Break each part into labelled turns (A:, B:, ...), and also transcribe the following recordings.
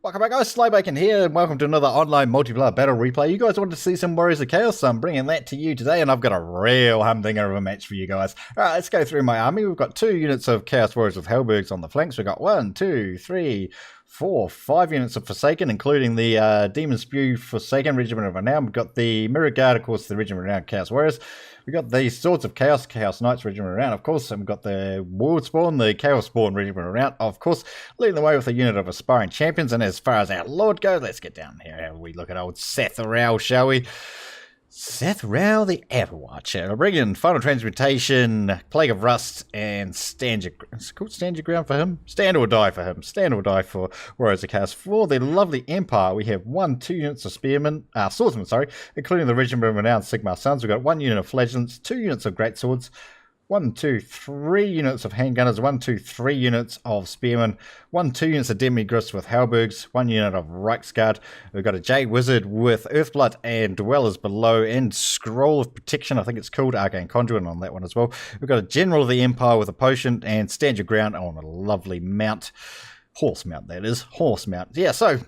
A: Welcome back guys, Slybacon here, and welcome to another online multiplayer battle replay. You guys wanted to see some Warriors of Chaos, so I'm bringing that to you today, and I've got a real humdinger of a match for you guys. Alright, let's go through my army. We've got 2 units of Chaos Warriors with Hellbergs on the flanks. We've got 1, 2, 3, 4, 5 units of Forsaken, including the Demon Spew Forsaken Regiment of Renown. We've got the Mirror Guard, of course, the Regiment of Renown Chaos Warriors. We've got the Swords of Chaos, Chaos Knights Regiment of Renown, of course, and we've got the World Spawn, the Chaos Spawn Regiment of Renown, of course, leading the way with a unit of Aspiring Champions. And as far as our Lord goes, let's get down here. Have we look at old Seth Rao, shall we? Seth Rao the Everwatcher. I'll bring in Final Transmutation, Plague of Rust, and Stand Your... It's called Stand Your Ground for him? Stand or Die for him. Stand or Die for Warriors of Chaos. For the lovely Empire, we have 2 units of Spearmen, Swordsmen, sorry, including the Regiment of Renowned Sigmar Sons. We've got 1 unit of Flagellants, 2 units of Great Swords, 1, 2, 3 units of Handgunners, 1, 2, 3 units of Spearmen, 1, 2 units of Demigriffs with Halbergs, 1 unit of Reichsguard. We've got a Jade Wizard with Earthblood and Dwellers Below and Scroll of Protection, I think it's called, Arcane Conduit on that one as well. We've got a General of the Empire with a Potion and Stand Your Ground on a lovely mount. Horse mount, that is. Horse mount. Yeah, so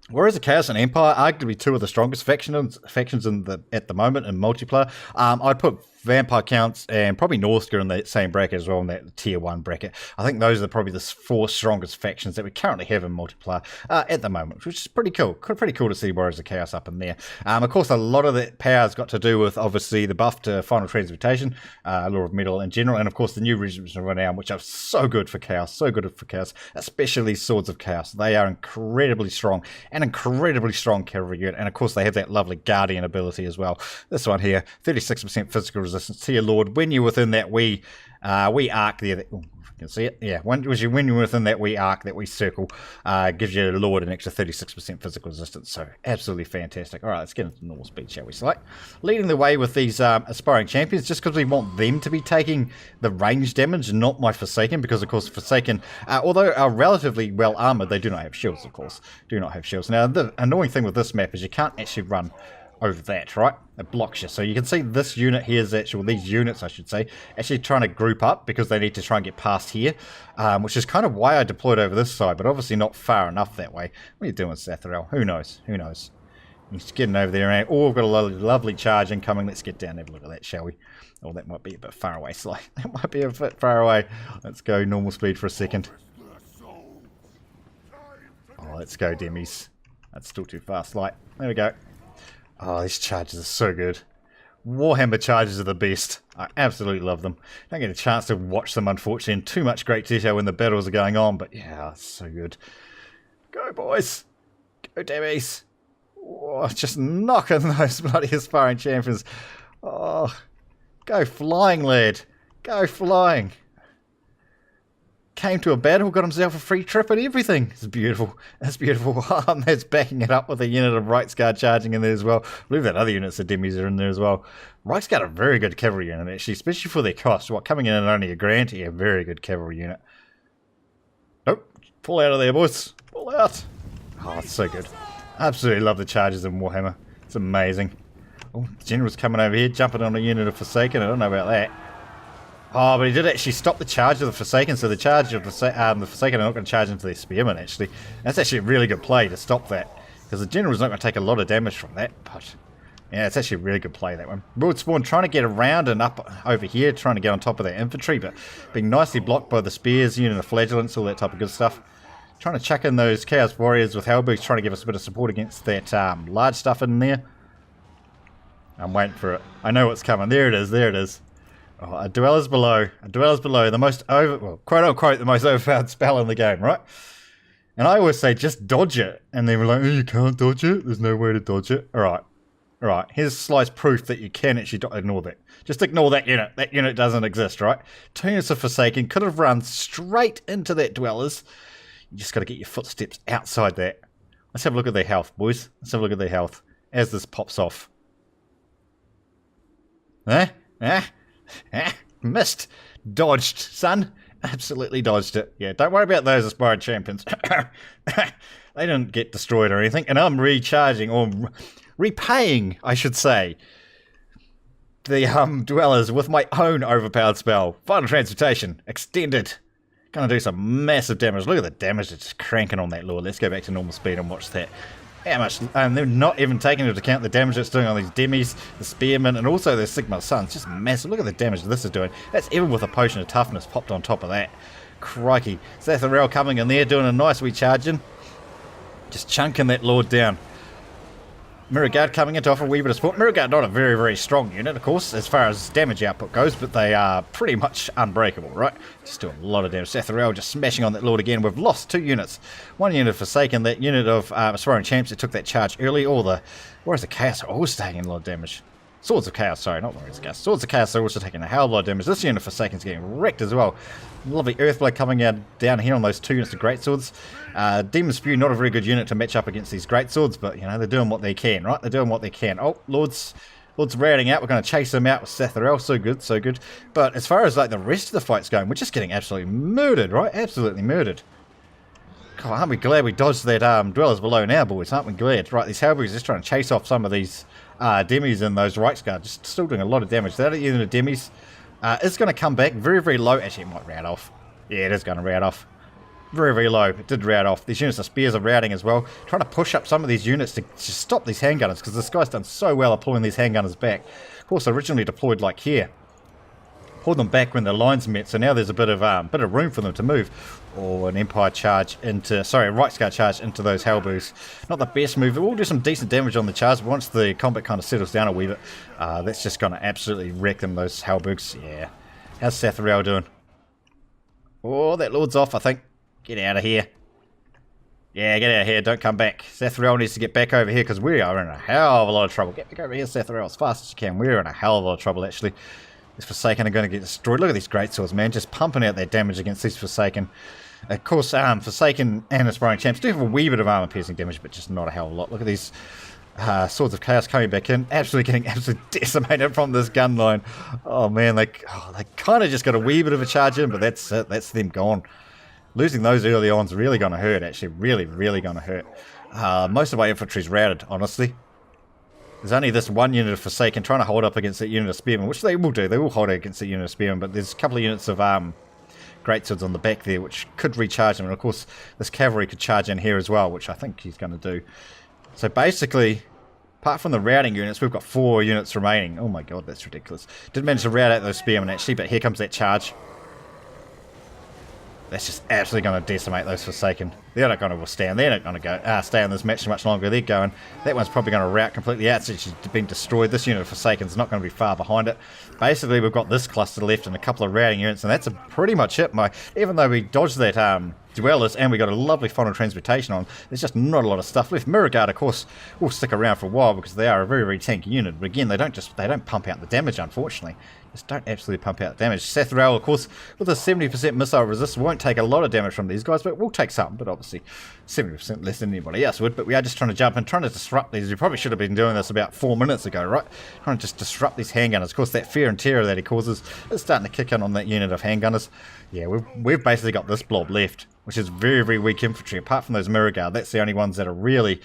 A: Warriors of Chaos and Empire, arguably 2 of the strongest factions at the moment in multiplayer. I'd put Vampire Counts and probably Northger in the same bracket as well, in that tier 1 bracket. I think those are probably the 4 strongest factions that we currently have in multiplayer at the moment, which is pretty cool. Pretty cool to see Warriors of Chaos up in there. Of course, a lot of that power's got to do with, obviously, the buff to Final Transmutation, Law of Metal in general, and of course the new Regiments of Renown, which are so good for Chaos, especially Swords of Chaos. They are incredibly strong, and incredibly strong cavalry unit, and of course they have that lovely Guardian ability as well. This one here, 36% physical resistance to your Lord when you're within that wee arc there. You can see it, yeah. When you're within that wee arc, that wee circle, gives your Lord an extra 36% physical resistance. So absolutely fantastic. All right, let's get into normal speed, shall we? So, leading the way with these aspiring champions, just because we want them to be taking the range damage, not my Forsaken, because of course Forsaken, although are relatively well armored, they do not have shields. Of course, do not have shields. Now, the annoying thing with this map is you can't actually run over that, right? It blocks you. So you can see this unit here is these units, I should say, actually trying to group up because they need to try and get past here, which is kind of why I deployed over this side, but obviously not far enough that way. What are you doing, Sathrel? Who knows? Who knows? He's getting over there, and we've got a lovely charge incoming. Let's get down and have a look at that, shall we? Oh, that might be a bit far away, Sly. That might be a bit far away. Let's go normal speed for a second. Oh, let's go, Demis. That's still too fast, Sly. There we go. Oh, these charges are so good. Warhammer charges are the best. I absolutely love them. Don't get a chance to watch them, unfortunately, in too much great detail when the battles are going on, but yeah, it's so good. Go, boys. Go, Demis. Oh, just knocking those bloody aspiring champions. Oh, go flying, lad. Go flying. Came to a battle, got himself a free trip and everything. It's beautiful. That's beautiful. That's backing it up with a unit of Reichsguard charging in there as well. I believe that other units of Demis are in there as well. Reichsguard are a very good cavalry unit, actually, especially for their cost. Coming in at only $1,000? Yeah, very good cavalry unit. Nope. Pull out of there, boys. Pull out. Oh, it's so good. Absolutely love the charges in Warhammer. It's amazing. Oh, the General's coming over here, jumping on a unit of Forsaken. I don't know about that. Oh, but he did actually stop the charge of the Forsaken, so the charge of the Forsaken are not going to charge into their Spearmen, actually. That's actually a really good play to stop that, because the General's not going to take a lot of damage from that, but yeah, it's actually a really good play, that one. World Spawn trying to get around and up over here, trying to get on top of their infantry, but being nicely blocked by the spears, unit of Flagellants, all that type of good stuff. Trying to chuck in those Chaos Warriors with Hellbergs, trying to give us a bit of support against that large stuff in there. I'm waiting for it. I know what's coming. There it is, there it is. Oh, a Dwellers Below. A Dwellers Below, the most quote unquote, the most overpowered spell in the game, right? And I always say, just dodge it. And they were like, oh, you can't dodge it? There's no way to dodge it. Alright. Alright, here's slice proof that you can actually ignore that. Just ignore that unit. That unit doesn't exist, right? 2 units of Forsaken could have run straight into that Dwellers. You just got to get your footsteps outside that. Let's have a look at their health, boys. Let's have a look at their health as this pops off. Missed. Dodged, son. Absolutely dodged it. Yeah, don't worry about those aspiring champions. They didn't get destroyed or anything. And I'm recharging, or repaying, I should say, the Dwellers with my own overpowered spell. Final Transmutation. Extended. Going to do some massive damage. Look at the damage it's cranking on that lord. Let's go back to normal speed and watch that. How much? They're not even taking into account the damage it's doing on these demis, the spearmen, and also their Sigma Suns. Just massive. Look at the damage this is doing. That's even with a potion of toughness popped on top of that. Crikey. Zatharel coming in there, doing a nice wee charging. Just chunking that lord down. Mirror Guard coming in to offer a wee bit of support. Mirror Guard not a very, very strong unit, of course, as far as damage output goes, but they are pretty much unbreakable, right? Just doing a lot of damage. Zatharel just smashing on that lord again. We've lost 2 units. 1 unit Forsaken, that unit of Aspiring Champs that took that charge early. All the... Whereas the Chaos are also taking a lot of damage. Swords of Chaos, sorry, not Warriors of Chaos. Swords of Chaos are also taking a hell of a lot of damage. This unit of Forsaken's getting wrecked as well. Lovely Earthblade coming out down here on those 2 units of Greatswords. Demon Spew, not a very good unit to match up against these Greatswords, but, you know, they're doing what they can, right? They're doing what they can. Oh, Lord's routing out. We're going to chase them out with Zatharel. So good, so good. But as far as, like, the rest of the fight's going, we're just getting absolutely murdered, right? Absolutely murdered. God, aren't we glad we dodged that Dwellers Below now, boys? Aren't we glad? Right, these Halberds are just trying to chase off some of these demis and those Reichsguard. Just still doing a lot of damage. That unit of demis is going to come back very, very low. Actually, it might rout off. Yeah, it is going to rout off. Very, very low. It did rout off. These units of spears are routing as well. Trying to push up some of these units to just stop these handgunners, because this guy's done so well at pulling these handgunners back. Of course, originally deployed like here. Pulled them back when the lines met, so now there's a bit of room for them to move. Or an Empire charge into, sorry, Reichsguard charge into those Halberds. Not the best move. It will do some decent damage on the charge, but once the combat kind of settles down a wee bit, that's just going to absolutely wreck them, those Halberds. Yeah. How's Zatharel doing? Oh, that lord's off, I think. Get out of here. Yeah, get out of here. Don't come back. Zatharel needs to get back over here, because we are in a hell of a lot of trouble. Get back over here, Zatharel, as fast as you can. We're in a hell of a lot of trouble, actually. These Forsaken are going to get destroyed. Look at these Greatswords, man. Just pumping out that damage against these Forsaken. Of course, Forsaken and Aspiring Champs do have a wee bit of armor-piercing damage, but just not a hell of a lot. Look at these Swords of Chaos coming back in. Getting absolutely decimated from this gun line. Oh, man. They kind of just got a wee bit of a charge in, but that's it. That's them gone. Losing those early on is really going to hurt, actually. Really, really going to hurt. Most of our infantry's routed, honestly. There's only this 1 unit of Forsaken trying to hold up against that unit of Spearmen, which they will do. They will hold it against that unit of Spearmen, but there's a couple of units of Greatswords on the back there, which could recharge them. And, of course, this cavalry could charge in here as well, which I think he's going to do. So, basically, apart from the routing units, we've got 4 units remaining. Oh, my God, that's ridiculous. Did manage to rout out those Spearmen, actually, but here comes that charge. That's just absolutely going to decimate those Forsaken. They're not going to withstand. They're not going to go stay in this match much longer. They're going. That one's probably going to rout completely out since she's been destroyed. This unit of Forsaken's not going to be far behind it. Basically, we've got this cluster left and a couple of routing units, and that's pretty much it. Even though we dodged that Dwellers and we got a lovely final transmutation on, there's just not a lot of stuff left. Mirror Guard, of course, will stick around for a while because they are a very, very tanky unit. But again, they don't pump out the damage, unfortunately. Just don't absolutely pump out damage. Zatharel, of course, with a 70% missile resist, won't take a lot of damage from these guys, but we'll take some. But obviously, 70% less than anybody else would. But we are just trying to jump in, trying to disrupt these. We probably should have been doing this about 4 minutes ago, right? Trying to just disrupt these handgunners. Of course, that fear and terror that he causes is starting to kick in on that unit of handgunners. Yeah, we've basically got this blob left, which is very, very weak infantry. Apart from those Mirror Guard, that's the only ones that are really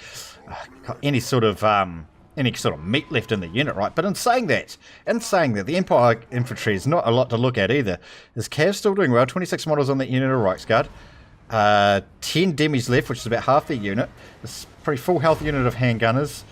A: got any sort of meat left in the unit, right? But in saying that, the Empire infantry is not a lot to look at either. Is Cav still doing well? 26 models on that unit of Reichsguard. 10 demis left, which is about half their unit. This pretty full health unit of handgunners.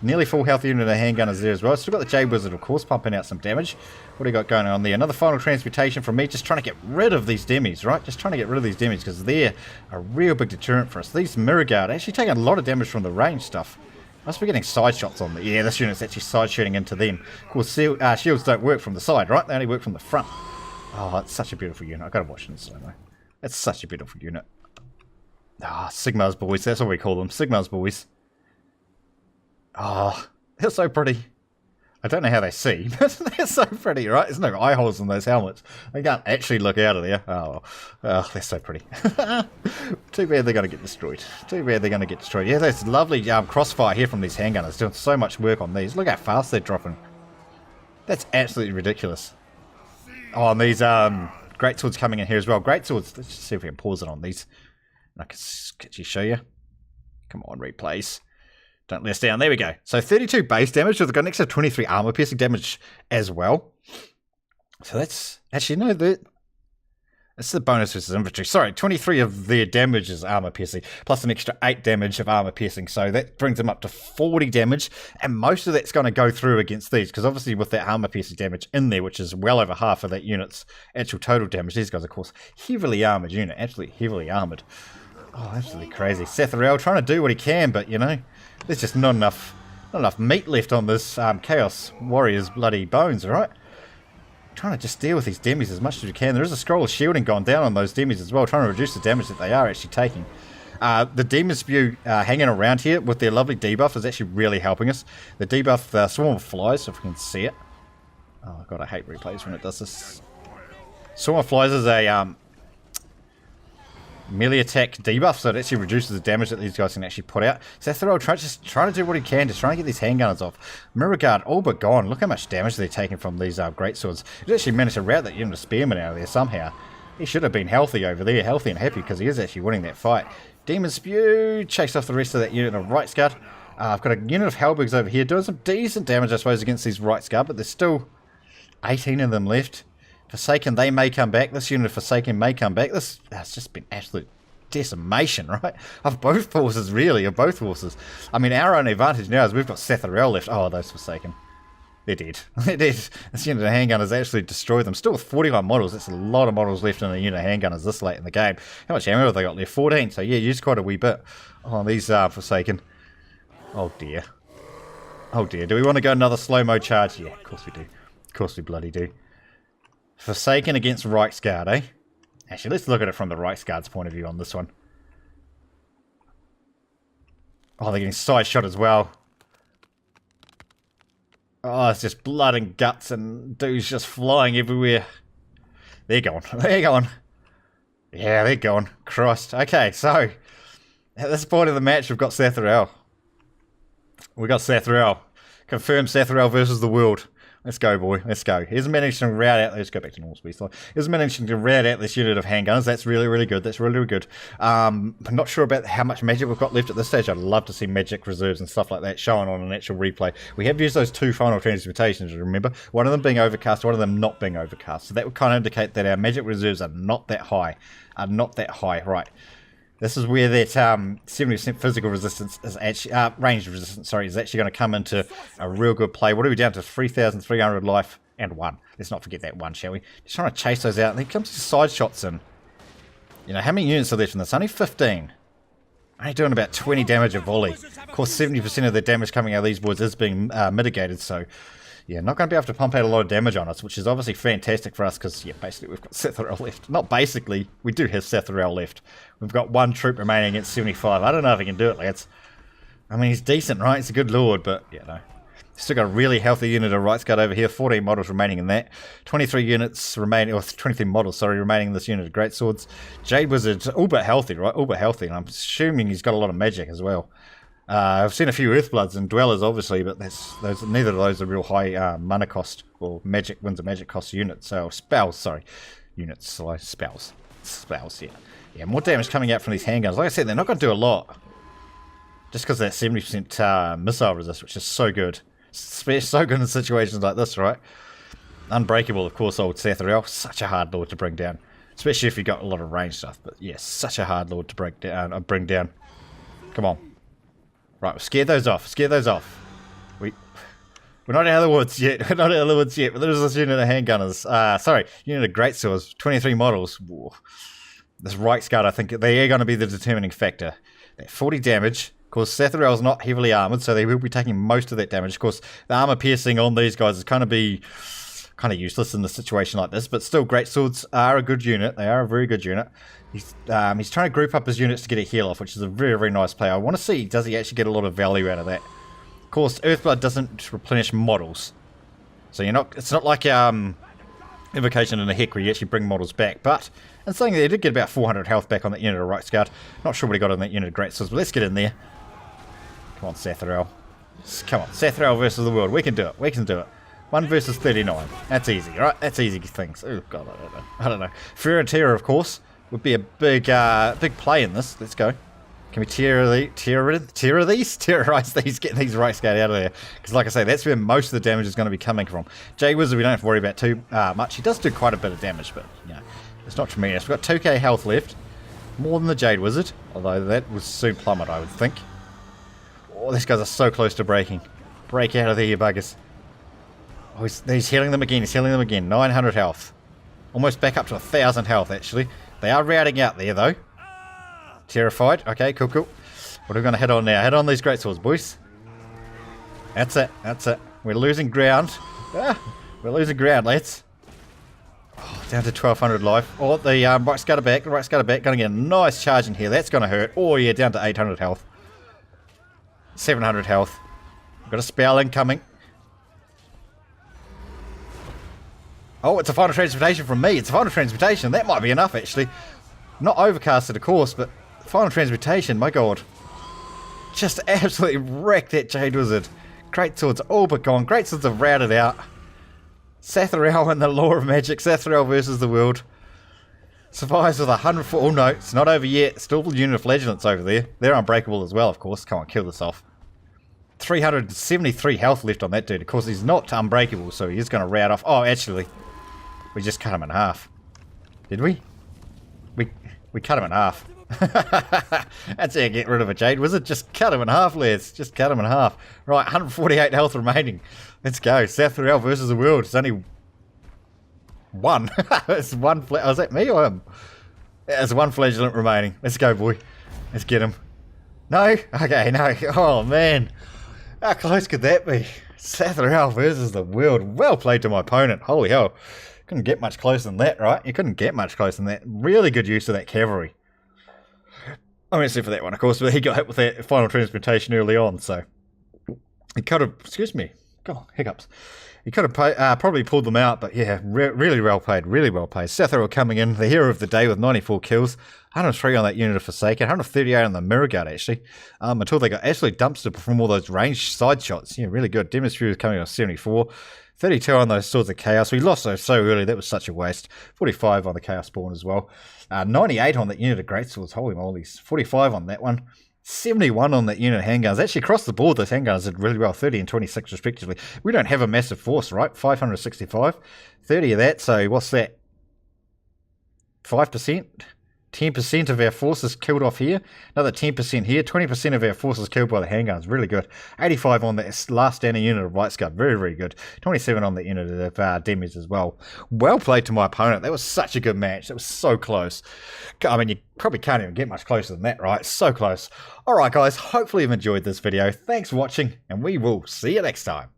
A: Nearly full health unit of handgunners there as well. Still got the Jade Wizard, of course, pumping out some damage. What do you got going on there? Another final transmutation from me, just trying to get rid of these demis, right? Just trying to get rid of these demis because they're a real big deterrent for us. These Mirror Guard actually taking a lot of damage from the range stuff. Must be getting side shots on them. Yeah, this unit's actually side shooting into them. Of course, shields don't work from the side, right? They only work from the front. Oh, it's such a beautiful unit. I've got to watch it in slow mo. It's such a beautiful unit. Ah, Sigmar's boys. That's what we call them. Sigmar's boys. Oh, they're so pretty. I don't know how they see, but they're so pretty, right? There's no eye holes in those helmets. They can't actually look out of there. Oh, they're so pretty. Too bad they're going to get destroyed. Too bad they're going to get destroyed. Yeah, there's lovely crossfire here from these handgunners. Doing so much work on these. Look how fast they're dropping. That's absolutely ridiculous. Oh, and these Greatswords coming in here as well. Greatswords. Let's just see if we can pause it on these. And I can actually show you. Come on, replays. Don't let us down. There we go. So 32 base damage. So they've got an extra 23 armor piercing damage as well. So that's actually no. It's It's the bonus versus infantry. Sorry, 23 of their damage is armor piercing, plus an extra 8 damage of armor piercing. So that brings them up to 40 damage, and most of that's going to go through against these, because obviously with that armor piercing damage in there, which is well over half of that unit's actual total damage, these guys, of course, heavily armored unit, absolutely heavily armored. Oh, absolutely crazy. Setharel trying to do what he can, but, you know, there's just not enough meat left on this Chaos Warrior's bloody bones, alright? Trying to just deal with these demis as much as you can. There is a scroll of shielding gone down on those demis as well, trying to reduce the damage that they are actually taking. The Demon Spew hanging around here with their lovely debuff is actually really helping us. The debuff, the Swarm of Flies, if we can see it. Oh god, I hate replays when it does this. Swarm of Flies is a melee attack debuff, so it actually reduces the damage that these guys can actually put out. Setharel just trying to do what he can, just trying to get these handgunners off. Mirror Guard all but gone. Look how much damage they're taking from these greatswords. He's actually managed to rout that unit of spearmen out of there somehow. He should have been healthy over there, healthy and happy, because he is actually winning that fight. Demon Spew chased off the rest of that unit of Right Guard. I've got a unit of Hellbergs over here doing some decent damage, I suppose, against these Right Guard, but there's still 18 of them left. Forsaken, they may come back. This unit of Forsaken may come back. This has just been absolute decimation, right? Of both forces, really, of both forces. I mean, our only advantage now is we've got Setharel left. Oh, those Forsaken. They're dead. They're dead. This unit of handgunners actually destroyed them. Still with 41 models. That's a lot of models left in a unit of handgunners this late in the game. How much ammo have they got left? 14. So, yeah, used quite a wee bit. Oh, these are Forsaken. Oh, dear. Oh, dear. Do we want to go another slow-mo charge? Yeah, of course we do. Of course we bloody do. Forsaken against Reichsguard, eh? Actually, let's look at it from the Reichsguard's point of view on this one. Oh, they're getting side shot as well. Oh, it's just blood and guts and dudes just flying everywhere. They're gone. They're gone. Yeah, they're gone. Christ. Okay, so at this point of the match, we've got Setharel. We got Setharel. Confirmed Setharel versus the world. Let's go, boy. Let's go. He's managed to rout out... Let's go back to normal speed. He's managed to rout out this unit of handgunners. That's really, really good. That's really, really good. I'm not sure about how much magic we've got left at this stage. I'd love to see magic reserves and stuff like that shown on an actual replay. We have used those 2 final transmutations, remember? One of them being overcast, one of them not being overcast. So that would kind of indicate that our magic reserves are not that high. Right. This is where that 70% physical resistance is actually, range resistance, sorry, is actually going to come into a real good play. What are we down to? 3,300 life and 1. Let's not forget that 1, shall we? Just trying to chase those out. And then comes the side shots in. You know, how many units are left in this? Only 15. Only doing about 20 damage a volley. Of course, 70% of the damage coming out of these boards is being mitigated, so... Yeah, not going to be able to pump out a lot of damage on us, which is obviously fantastic for us because, yeah, basically we've got Setharel left. Not basically, we do have Setharel left. We've got 1 troop remaining against 75. I don't know if he can do it, lads. I mean, he's decent, right? He's a good lord, but, yeah, no. Still got a really healthy unit of Right Guard over here. 14 models remaining in that. 23 units remaining, or 23 models, sorry, remaining in this unit of Greatswords. Jade Wizard, all but healthy, right? All but healthy, and I'm assuming he's got a lot of magic as well. I've seen a few Earthbloods and Dwellers, obviously, but neither of those are real high mana cost or wins a magic cost units. So spells, sorry, units, so spells, yeah. More damage coming out from these handguns. Like I said, they're not going to do a lot, just because that 70% missile resist, which is so good, so good in situations like this, right? Unbreakable, of course, old Setharel, such a hard lord to bring down, especially if you got a lot of range stuff. But yes, such a hard lord to bring down. Come on. Right, we'll scare those off. We're not out of the woods yet. But there's this unit of handgunners. Unit of greatswords. 23 models. Whoa. This Reichsguard, I think, they are going to be the determining factor. That 40 damage. Of course, Setharel's not heavily armoured, so they will be taking most of that damage. Of course, the armour piercing on these guys is kind of useless in a situation like this, but still, greatswords are a good unit. They are a very good unit. He's trying to group up his units to get a heal off, which is a very, very nice play. I want to see, does he actually get a lot of value out of that? Of course, Earthblood doesn't replenish models. So it's not like Invocation and a Heck where you actually bring models back. But, in saying that, he did get about 400 health back on that unit of Reichsguard. Not sure what he got on that unit of Greatswords, but let's get in there. Come on, Setharel. Come on, Setharel versus the world. We can do it. 1 versus 39. That's easy, right? That's easy things. Oh, God, I don't know. Fear, of course, would be a big play in this. Let's go. Can we terrorize these, get these Reichsguard out of there? Because like I say, that's where most of the damage is going to be coming from. Jade Wizard, we don't have to worry about too much. He does do quite a bit of damage, but, you know, It's not tremendous. We've got 2k health left. More than the Jade Wizard. Although that will soon plummet, I would think. Oh, these guys are so close to breaking. Break out of there, you buggers. Oh, he's healing them again. He's healing them again. 900 health. Almost back up to 1,000 health, actually. They are routing out there, though. Terrified. Okay, cool, cool. What are we going to hit on now? Hit on these greatswords, boys. That's it. That's it. We're losing ground. We're losing ground, lads. Oh, down to 1,200 life. Oh, the right scutter back. The right scutter back. Going to get a nice charge in here. That's going to hurt. Oh, yeah, down to 800 health. 700 health. Got a spell incoming. Oh, it's a final transmutation from me. It's a final transmutation. That might be enough, actually. Not overcasted, of course, but final transmutation, my god. Just absolutely wrecked that Jade Wizard. Greatswords all but gone. Greatswords have routed out. Sathariel and the Law of Magic. Sathariel versus the world. Survives with 104. Oh no, it's not over yet. Still a unit of flagellants over there. They're unbreakable as well, of course. Come on, kill this off. 373 health left on that dude. Of course, he's not unbreakable, so he's going to rout off. Oh, actually, we just cut him in half. Did we? We cut him in half. That's how you get rid of a Jade Wizard. Just cut him in half, lads. Just cut him in half. Right, 148 health remaining. Let's go. Sathariel versus the world. It's only one. It's one. Was that me or him? There's one flagellant remaining. Let's go, boy. Let's get him. No? Okay, no. Oh, man. How close could that be? Sathariel versus the world. Well played to my opponent. Holy hell. Couldn't get much closer than that, right? You couldn't get much closer than that. Really good use of that cavalry. I mean, except for that one, of course, but he got hit with that final transmutation early on, so he could have, excuse me, God, hiccups. He could have probably pulled them out, but yeah, really well played, really well played. Sathariel coming in, the hero of the day with 94 kills, 103 on that unit of Forsaken, 138 on the Mirror Guard, actually, until they got actually dumped to perform all those ranged side shots. Yeah, really good. Demonstrator was coming on 74. 32 on those Swords of Chaos. We lost those so early. That was such a waste. 45 on the Chaos Spawn as well. 98 on that unit of Greatswords. Holy mollies. 45 on that one. 71 on that unit of handguns. Actually, across the board, those handguns did really well. 30 and 26 respectively. We don't have a massive force, right? 565. 30 of that. So what's that? 5%? 10% of our forces killed off here. Another 10% here. 20% of our forces killed by the handguns. Really good. 85 on that last standing unit of White Scud. Very, very good. 27 on the unit of Demis as well. Well played to my opponent. That was such a good match. That was so close. I mean, you probably can't even get much closer than that, right? So close. Alright, guys. Hopefully you've enjoyed this video. Thanks for watching, and we will see you next time.